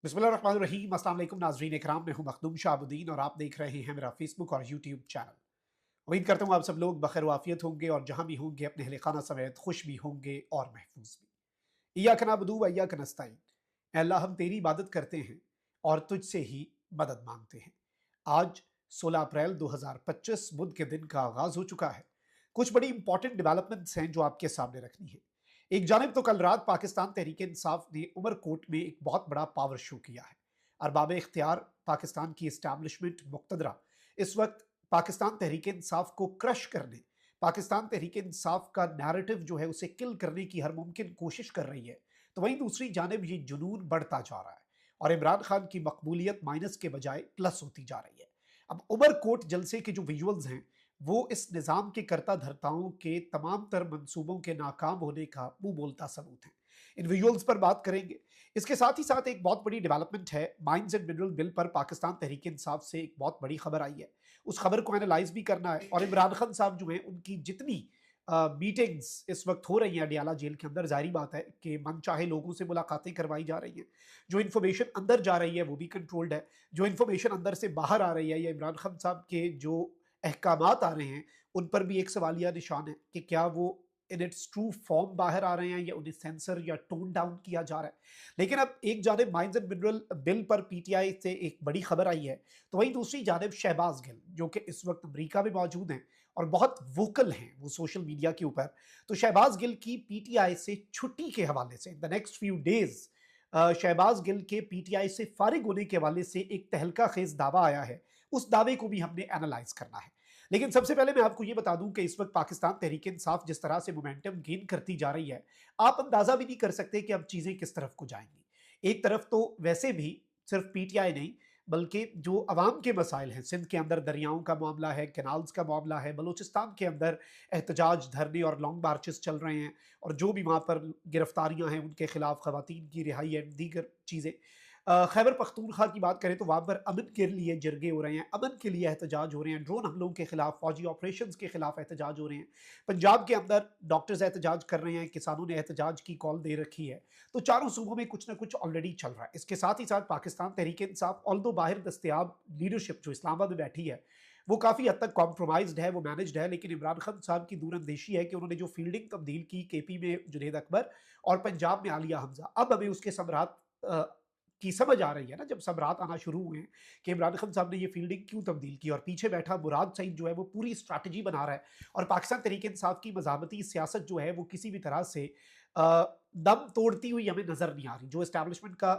बिस्मिल्लाहिर्रहमानिर्रहीम। अस्सलाम वालेकुम नाज़रीन इकराम, मैं हूं मखदूम शाहबुद्दीन और आप देख रहे हैं मेरा फेसबुक और यूट्यूब चैनल। उम्मीद करता हूं आप सब लोग बखैर वाफियत होंगे और जहां भी होंगे अपने अहले खाना समेत खुश भी होंगे और महफूज भी। इय्याक नअबुदु व इय्याक नस्तईन। ऐ अल्लाह, हम तेरी इबादत करते हैं और तुझसे ही मदद मांगते हैं। आज 16 अप्रैल 2025 बुध के दिन का आगाज हो चुका है। कुछ बड़ी इंपॉर्टेंट डेवलपमेंट्स हैं जो आपके सामने रखनी है। एक जानिब तो कल रात पाकिस्तान तहरीक इंसाफ ने उमरकोट में एक बहुत बड़ा पावर शो किया है। अरबाब इख्तियार पाकिस्तान की इस्टेब्लिशमेंट मुक्तदरा इस वक्त पाकिस्तान तहरीक इंसाफ को क्रश करने, पाकिस्तान तहरीक इंसाफ का नैरेटिव जो है उसे किल करने की हर मुमकिन कोशिश कर रही है। तो वहीं दूसरी जानिब ये जुनून बढ़ता जा रहा है और इमरान खान की मकबूलियत माइनस के बजाय प्लस होती जा रही है। अब उमरकोट जलसे के जो विजुअल्स हैं वो इस निज़ाम के कर्ता धर्ताओं के तमाम तर मंसूबों के नाकाम होने का मुंह बोलता सबूत है। इन विजुअल्स पर बात करेंगे। इसके साथ ही साथ एक बहुत बड़ी डेवलपमेंट है, माइंस एंड मिनरल बिल पर पाकिस्तान तहरीक इंसाफ से एक बहुत बड़ी खबर आई है। उस खबर को एनालाइज भी करना है और इमरान खान साहब जो है उनकी जितनी मीटिंग्स इस वक्त हो रही हैं अडियाला जेल के अंदर, जाहिर बात है कि मनचाहे लोगों से मुलाकातें करवाई जा रही हैं। जो इन्फॉर्मेशन अंदर जा रही है वो भी कंट्रोल्ड है, जो इन्फॉर्मेशन अंदर से बाहर आ रही है या इमरान खान साहब के जो अहकामात आ रहे हैं उन पर भी एक सवालिया निशान है कि क्या वो इन इट्स ट्रू फॉर्म बाहर आ रहे हैं या उन्हें सेंसर या टोन डाउन किया जा रहा है। लेकिन अब एक जानिब माइंस एंड मिनरल बिल पर पीटीआई से एक बड़ी खबर आई है, तो वहीं दूसरी जानिब शहबाज गिल जो कि इस वक्त अमेरिका में मौजूद हैं और बहुत वोकल हैं वो सोशल मीडिया के ऊपर। तो शहबाज गिल की पीटीआई से छुट्टी के हवाले से in the next few days Shehbaz Gill के पीटीआई से फारिग होने के हवाले से एक तहलका खेज दावा आया है। उस दावे को भी हमने एनालाइज करना है। लेकिन सबसे पहले मैं आपको यह बता दूं कि इस वक्त पाकिस्तान तहरीक इंसाफ जिस तरह से मोमेंटम गेन करती जा रही है, आप अंदाजा भी नहीं कर सकते कि अब चीजें किस तरफ को जाएंगी। एक तरफ तो वैसे भी सिर्फ पीटीआई नहीं बल्कि जो अवाम के मसाइल हैं, सिंध के अंदर दरियाओं का मामला है, कैनाल्स का मामला है, बलूचिस्तान के अंदर एहतजाज, धरने और लॉन्ग मार्चेस चल रहे हैं और जो भी वहाँ पर गिरफ्तारियां हैं उनके खिलाफ, खवातीन की रिहाई एंड दीगर चीज़ें। खैबर पख्तूनख्वा की बात करें तो वहाँ पर अमन के लिए जरगे हो रहे हैं, अमन के लिए एहतजाज हो रहे हैं, ड्रोन हमलों के खिलाफ, फौजी ऑपरेशन के खिलाफ एहतजाज हो रहे हैं। पंजाब के अंदर डॉक्टर्स एहतजाज कर रहे हैं, किसानों ने एहतजाज की कॉल दे रखी है। तो चारों सूबों में कुछ ना कुछ ऑलरेडी चल रहा है। इसके साथ ही साथ पाकिस्तान तहरीक इंसाफ ऑल्दो बाहर दस्तयाब लीडरशिप जो इस्लामाबाद में बैठी है वो काफ़ी हद तक कॉम्प्रोमाइज्ड है, वो मैनेज्ड है। लेकिन इमरान खान साहब की दूरअंदेशी है कि उन्होंने जो फील्डिंग तब्दील की केपी में जुनेद अकबर और पंजाब में आलिया हमजा, अब हमें उसके समरात की समझ आ रही है ना, जब समरात आना शुरू हुए हैं कि इमरान खान साहब ने ये फील्डिंग क्यों तब्दील की और पीछे बैठा मुराद सईद जो है वो पूरी स्ट्रैटेजी बना रहा है और पाकिस्तान तहरीक इंसाफ की मज़ामती सियासत जो है वो किसी भी तरह से दम तोड़ती हुई हमें नजर नहीं आ रही। जो एस्टैब्लिशमेंट का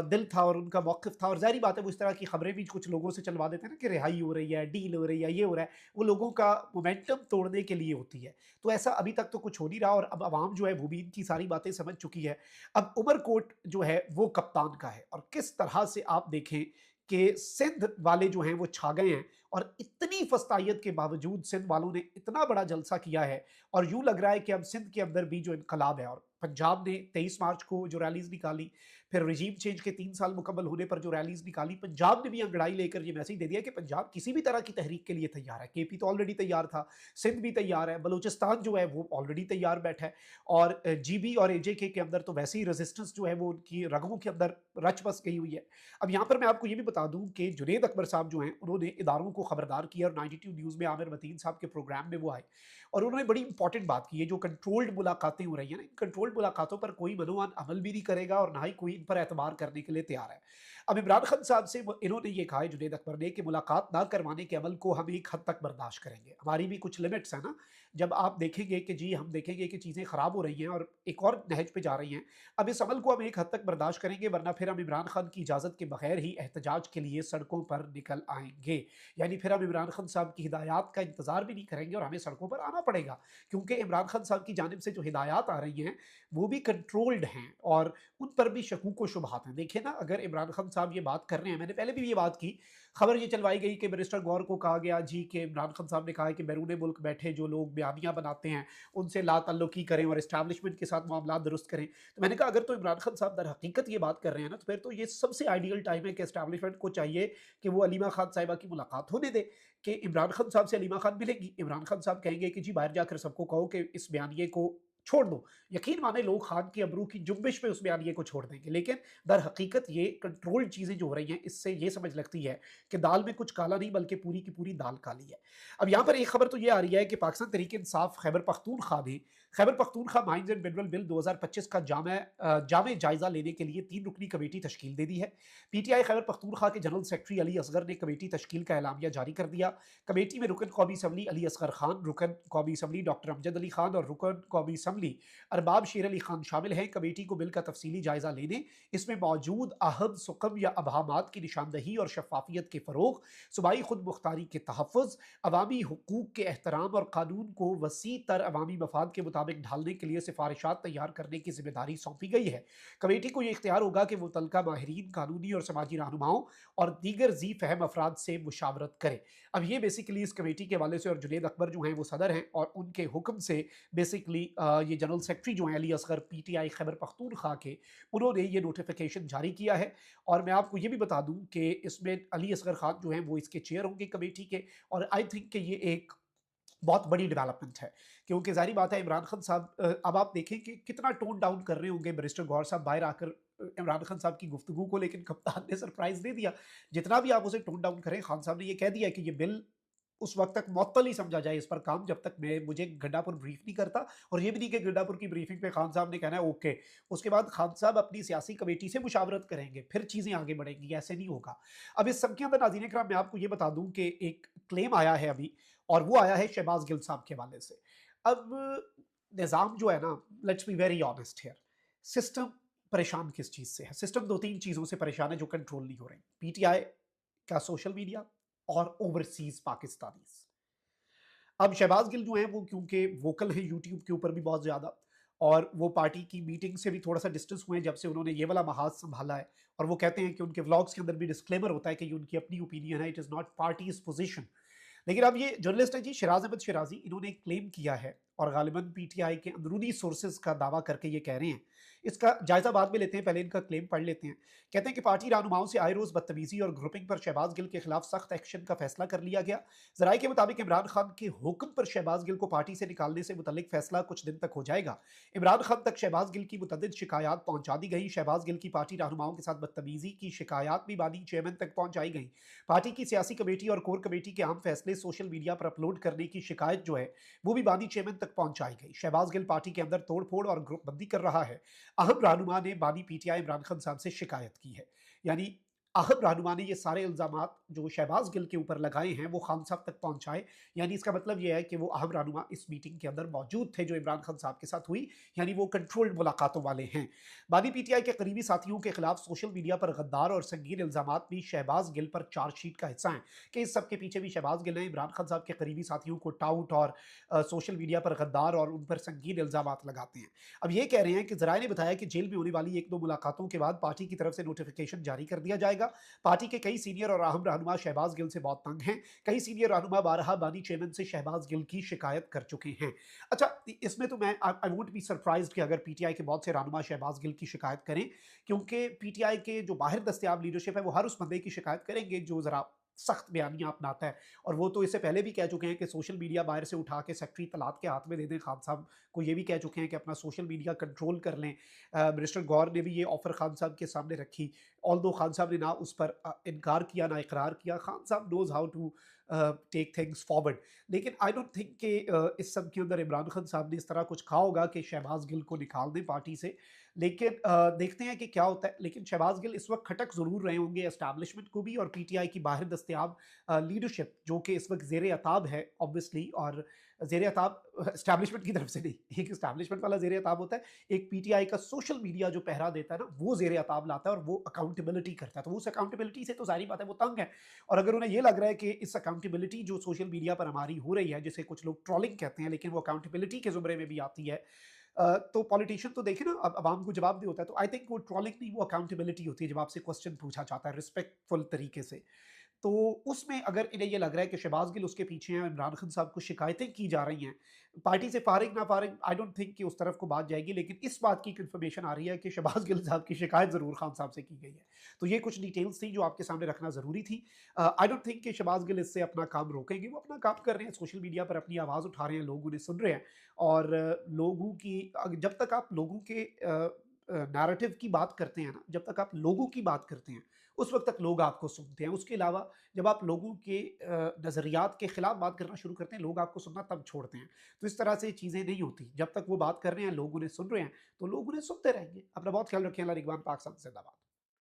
दिल था और उनका मौक़िफ़ था, और ज़ाहिर बात है वो इस तरह की खबरें भी कुछ लोगों से चलवा देते हैं ना कि रिहाई हो रही है, डील हो रही है, ये हो रहा है, वो लोगों का मोमेंटम तोड़ने के लिए होती है। तो ऐसा अभी तक तो कुछ हो नहीं रहा और अब अवाम जो है वो भी इनकी सारी बातें समझ चुकी है। अब उमरकोट जो है वो कप्तान का है और किस तरह से आप देखें कि सिंध वाले जो हैं वो छा गए हैं और इतनी फस्तायत के बावजूद सिंध वालों ने इतना बड़ा जलसा किया है और यूं लग रहा है कि अब सिंध के अंदर भी जो इनकलाब है। और पंजाब ने 23 मार्च को जो रैलीज निकाली, फिर रिजीम चेंज के 3 साल मुकम्मल होने पर जो रैलीज निकाली, पंजाब ने भी अंगड़ाई लेकर ये मैसेज दे दिया कि पंजाब किसी भी तरह की तहरीक के लिए तैयार है। केपी तो ऑलरेडी तैयार था, सिंध भी तैयार है, बलूचिस्तान जो है वो ऑलरेडी तैयार बैठा है और जीबी और एजेके के अंदर तो वैसे ही रेजिस्टेंस जो है वो उनकी रगों के अंदर रच बस गई हुई है। अब यहाँ पर मैं आपको ये भी बता दूं कि जुनेद अकबर साहब जो हैं उन्होंने इदारों को खबरदार किया और 92 न्यूज़ में आमिर मतीन साहब के प्रोग्राम में वो आए और उन्होंने बड़ी इंपॉर्टेंट बात की है। जो कंट्रोल्ड मुलाकातें हो रही हैं ना, इन कंट्रोल्ड मुलाकातों पर कोई मनोवान अमल भी नहीं करेगा और ना ही कोई इन पर एतबार करने के लिए तैयार है। अब इमरान खान साहब से इन्होंने ये कहा है जुनेद अकबर ने कि मुलाकात ना करवाने के अमल को हम एक हद तक बर्दाश्त करेंगे, हमारी भी कुछ लिमिट्स है ना। जब आप देखेंगे कि जी हम देखेंगे कि चीज़ें ख़राब हो रही हैं और एक और नहज पे जा रही हैं, अब इस अमल को हम एक हद तक बर्दाश्त करेंगे, वरना फिर हम इमरान खान की इजाज़त के बगैर ही एहतजाज के लिए सड़कों पर निकल आएंगे। यानी फिर हम इमरान खान साहब की हिदायत का इंतज़ार भी नहीं करेंगे और हमें सड़कों पर आना पड़ेगा, क्योंकि इमरान खान साहब की जानिब से जो हिदायत आ रही हैं वो भी कंट्रोल्ड हैं और उन पर भी शकूक व शुबहात हैं। देखिए ना, अगर इमरान खान साहब ये बात कर रहे हैं, मैंने पहले भी ये बात की, खबर ये चलवाई गई कि मिनिस्टर गौर को कहा गया जी कि इमरान खान साहब ने कहा है कि बैरून मुल्क बैठे जो लोग बयानियां बनाते हैं उनसे ला ताल्लुकी करें और इस्टेब्लिशमेंट के साथ मामला दुरुस्त करें। तो मैंने कहा अगर तो इमरान खान साहब दर हकीकत ये बात कर रहे हैं ना, तो फिर तो ये सबसे आइडियल टाइम है कि इस्टेब्लिशमेंट को चाहिए कि वो अलीमा खान साहिबा की मुलाकात होने दे कि इमरान खान साहब से अलीमा खान मिलेंगी, इमरान खान साहब कहेंगे कि जी बाहर जाकर सबको कहो कि इस बयानिए को छोड़ दो। यकीन माने लोग खान की अबरू की जुम्बिश में उसमें आलिया को छोड़ देंगे, लेकिन दर हकीकत ये कंट्रोल्ड चीज़ें जो हो रही हैं, इससे ये समझ लगती है कि दाल में कुछ काला नहीं बल्कि पूरी की पूरी दाल काली है। अब यहाँ पर एक खबर तो ये आ रही है कि पाकिस्तान तहरीक-ए-इंसाफ खैबर पख्तूनख्वा ने Khyber Pakhtunkhwa mines and mineral bill 2025 का जामे जायजा लेने के लिए 3 रुकनी कमेटी तश्कील दे दी है। पीटीआई खैबर पख्तूनख्वा के जनरल सेक्रेटरी अली असगर ने कमेटी तश्कील का एलामिया जारी कर दिया। कमेटी में रुकन कौमी असम्बली अली असगर खान, रुकन कौमी असम्बली डॉक्टर अमजद अली खान और रुकन कौमी असम्बली अरबाब शेर अली खान शामिल हैं। कमेटी को बिल का तफसीली जायजा लेने, इसमें मौजूद अहम सुकम या अबहामात की निशानदही और शफाफियत के फ़रोग, सूबाई खुद मुख्तारी के तहफ़्फ़ुज़, अवामी हुकूक के एहतराम और कानून को वसी तर अवामी मफाद के मुताबिक ढालने के लिए सिफारिशात तैयार करने की जिम्मेदारी सौंपी गई है। कमेटी को यह इख्तियार होगा कि मुतल्लिका माहिरीन, कानूनी और समाजी रहनुमाओं और दीगर ज़ी फ़हम अफराद से मुशावरत करे। अब ये बेसिकली इस कमेटी के हवाले से, और जुनैद अकबर जो हैं वो सदर हैं, और उनके हुक्म से बेसिकली ये जनरल सेक्रेटरी जो हैं अली असगर पीटीआई खैबर पख्तूनख्वा के, उन्होंने ये नोटिफिकेशन जारी किया है। और मैं आपको ये भी बता दूं कि इसमें अली असगर खान जो हैं वो इसके चेयर होंगे कमेटी के, और आई थिंक कि ये एक बहुत बड़ी डेवलपमेंट है, क्योंकि ज़ाहिर बात है इमरान खान साहब, अब आप देखें कि कितना टोन डाउन कर रहे होंगे बैरिस्टर गौहर साहब बाहर आकर इमरान खान साहब की गुफ्तगू को, लेकिन कप्तान ने सरप्राइज़ दे दिया। जितना भी आप उसे टोन डाउन करें, खान साहब ने ये कह दिया कि ये बिल उस वक़्त तक मुअत्तल ही समझा जाए इस पर काम, जब तक मुझे गड्डापुर ब्रीफ नहीं करता, और ये भी नहीं कि गड्डापुर की ब्रीफिंग पे खान साहब ने कहना है ओके। उसके बाद खान साहब अपनी सियासी कमेटी से मुशावरत करेंगे, फिर चीज़ें आगे बढ़ेंगी, ऐसे नहीं होगा। अब इस सब के अंदर नाज़रीन इकराम, मैं आपको ये बता दूँ कि एक क्लेम आया है अभी, और वो आया है शहबाज गिल साहब के हवाले से। अब निज़ाम जो है ना, let's be very honest here, system परेशान किस चीज़ से है? सिस्टम 2-3 चीज़ों से परेशान है जो कंट्रोल नहीं हो रही। पीटीआई का सोशल मीडिया और ओवरसीज़ पाकिस्तानीज़। अब शहबाज गिल जो हैं वो क्योंकि वोकल हैं यूट्यूब के ऊपर भी बहुत ज़्यादा, और वो पार्टी की मीटिंग से भी थोड़ा सा डिस्टेंस हुए हैं जब से उन्होंने ये वाला महाज संभाला है। और वो कहते हैं कि उनके व्लॉग्स के अंदर भी डिस्क्लेमर होता है कि ये उनकी अपनी ओपिनियन है, it is not parties position. लेकिन अब ये जर्नलिस्ट है जी शराज अहमद शिराजी, इन्होंने एक क्लेम किया है, और गालिबन पीटीआई के अंदरूनी सोर्सेज का दावा करके ये कह रहे हैं। इसका जायजा बाद में लेते हैं, पहले इनका क्लेम पढ़ लेते हैं। कहते हैं कि पार्टी रहनुमाओं से आए रोज बदतमीजी और ग्रुपिंग पर शहबाज गिल के खिलाफ सख्त एक्शन का फैसला कर लिया गया। जराये के मुताबिक इमरान खान के हुक्म पर शहबाज गिल को पार्टी से निकालने से मुतल्लिक फैसला कुछ दिन तक हो जाएगा। इमरान खान तक शहबाज गिल की मुतअद्दिद शिकायत पहुंचा दी गई। शहबाज गिल की पार्टी रहनुमाओं के साथ बदतमीजी की शिकायत भी बानी चेयरमैन तक पहुंचाई गई। पार्टी की सियासी कमेटी और कोर कमेटी के अहम फैसले सोशल मीडिया पर अपलोड करने की शिकायत जो है वो भी बानी चेयरमैन तक पहुंचाई गई। शहबाज गिल पार्टी के अंदर तोड़ फोड़ और ग्रुप बंदी कर रहा है। अहम रहनुमा ने बानी पीटीआई इमरान खान साहब से शिकायत की है। यानी अहम रहनुमा ने ये सारे इल्जामात जो शहबाज गिल के ऊपर लगाए हैं वो खान साहब तक पहुंचाए। यानी इसका मतलब ये है कि वो अहम रहनुमा इस मीटिंग के अंदर मौजूद थे जो इमरान खान साहब के साथ हुई, यानी वो कंट्रोल्ड मुलाकातों वाले हैं। बानी पीटीआई के करीबी साथियों के खिलाफ सोशल मीडिया पर गद्दार और संगीन इल्जामात भी शहबाज गिल पर चार्जशीट का हिस्सा हैं, कि इस सब के पीछे भी शहबाज गिल ने इमरान खान साहब के करीबी साथियों को टाउट और सोशल मीडिया पर गद्दार और उन पर संगीन इल्जामात लगाते हैं। अब ये कह रहे हैं कि जराये ने बताया कि जेल में होने वाली 1-2 मुलाकातों के बाद पार्टी की तरफ से नोटिफिकेशन जारी कर दिया जाएगा। पार्टी के कई सीनियर और अहम रहनुमा शहबाज गिल से बहुत तंग हैं। कई सीनियर रहनुमा बारहा बानी चेयरमैन से शहबाज गिल की शिकायत कर चुके हैं। अच्छा, इसमें तो मैं आई वोंट बी सरप्राइज्ड कि अगर पीटीआई के बहुत से रहनुमा शहबाज गिल की शिकायत करें, क्योंकि पीटीआई के जो बाहर दस्तयाब लीडरशिप है वो हर उस बंदे की शिकायत करेंगे जो ज़रा सख्त बयानियां अपनाता है। और वो तो इससे पहले भी कह चुके हैं कि सोशल मीडिया बाहर से उठा के सेक्रेटरी तलात के हाथ में दे दें। खान साहब को ये भी कह चुके हैं कि अपना सोशल मीडिया कंट्रोल कर लें। मिनिस्टर गौर ने भी ये ऑफर खान साहब के सामने रखी, ऑल्दो खान साहब ने ना उस पर इनकार किया ना इकरार किया। खान साहब knows how to take things forward. लेकिन आई डोंट थिंक कि इस सब के अंदर इमरान खान साहब ने इस तरह कुछ कहा होगा कि शहबाज गिल को निकाल दें पार्टी से। लेकिन देखते हैं कि क्या होता है। लेकिन शहबाज गिल इस वक्त खटक ज़रूर रहे होंगे एस्टैब्लिशमेंट को भी और पीटीआई की बाहर दस्तयाब लीडरशिप जो कि इस वक्त ज़ेर अताब है ऑब्वियसली। और ज़ेर अताब एस्टैब्लिशमेंट की तरफ से नहीं, एक एस्टैब्लिशमेंट वाला ज़ेर अताब होता है, एक पीटीआई का सोशल मीडिया जो पहरा देता है ना वो ज़ेर अताब लाता है और वो अकाउंटेबिलिटी करता है। तो उस अकाउंटेबिलिटी से तो जाहिर बात है वो तंग है। और अगर उन्हें ये लग रहा है कि इस अकाउंटेबिलिटी जो सोशल मीडिया पर हमारी हो रही है, जिसे कुछ लोग ट्रोलिंग कहते हैं लेकिन वो अकाउंटेबिलिटी के ज़ुमरे में भी आती है, तो पॉलिटिशियन तो देखे ना अब आवाम को जवाब भी होता है। तो आई थिंक वो ट्रोलिंग नहीं, वो अकाउंटेबिलिटी होती है जब आपसे क्वेश्चन पूछा जाता है रिस्पेक्टफुल तरीके से। तो उसमें अगर इन्हें ये लग रहा है कि शहबाज गिल उसके पीछे हैं, इमरान खान साहब को शिकायतें की जा रही हैं, पार्टी से फारिग ना फारिग आई डोंट थिंक कि उस तरफ को बात जाएगी, लेकिन इस बात की कन्फर्मेशन आ रही है कि शहबाज गिल साहब की शिकायत ज़रूर खान साहब से की गई है। तो ये कुछ डिटेल्स थी जो आपके सामने रखना ज़रूरी थी। आई डोंट थिंक कि शहबाज गिल इससे अपना काम रोकेंगे, वो अपना काम कर रहे हैं, सोशल मीडिया पर अपनी आवाज़ उठा रहे हैं, लोग उन्हें सुन रहे हैं और लोगों की जब तक आप लोगों के नैरेटिव की बात करते हैं ना, जब तक आप लोगों की बात करते हैं, उस वक़्त तक लोग आपको सुनते हैं। उसके अलावा जब आप लोगों के नज़रियात के खिलाफ बात करना शुरू करते हैं, लोग आपको सुनना तब छोड़ते हैं। तो इस तरह से चीज़ें नहीं होती। जब तक वो बात कर रहे हैं, लोग उन्हें सुन रहे हैं, तो लोग उन्हें सुनते रहेंगे। अपना बहुत ख्याल रखें। अल्लाह निगहबान, पाक साथ ज़िंदाबाद।